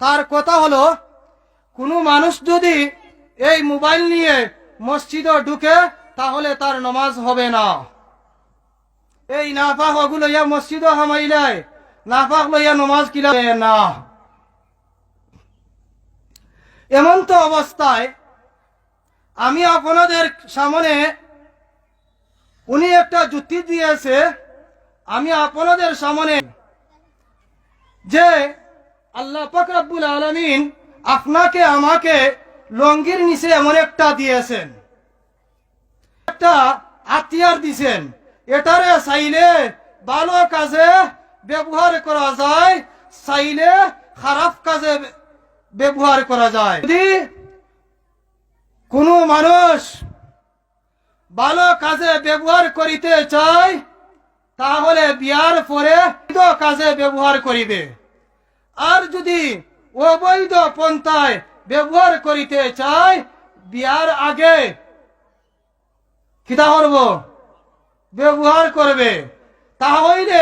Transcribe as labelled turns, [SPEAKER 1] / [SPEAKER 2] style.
[SPEAKER 1] তার কথা হলো, কোনো মানুষ যদি এই মোবাইল নিয়ে মসজিদে ঢুকে তাহলে তার নামাজ হবে না। এই নাফাক ওগুলো ইয়া মসজিদে হামাইলাই নাফাক লইয়া নামাজ কিলা না। এমন তো অবস্থায় আমি আপনাদের সামনে উনি একটা যুক্তি দিয়েছে, আমি আপনাদের সামনে যে আল্লাহ পাক রব্বুল আলামিন আপনাকে আমাকে লঙ্গির নিচে এমন একটা দিয়েছেন, একটা হাতিয়ার দিছেন, এটারে চাইলে ভালো কাজে ব্যবহার করা যায়, চাইলে খারাপ কাজে ব্যবহার করা যায়। যদি কোনো মানুষ ভালো কাজে ব্যবহার করিতে চায় তাহলে বিয়ার পরে কাজে ব্যবহার করিবে, আর যদি অবৈধ পন্থায় ব্যবহার করিতে চায় বিয়ার আগে কিতা করব ব্যবহার করবে, তাহলে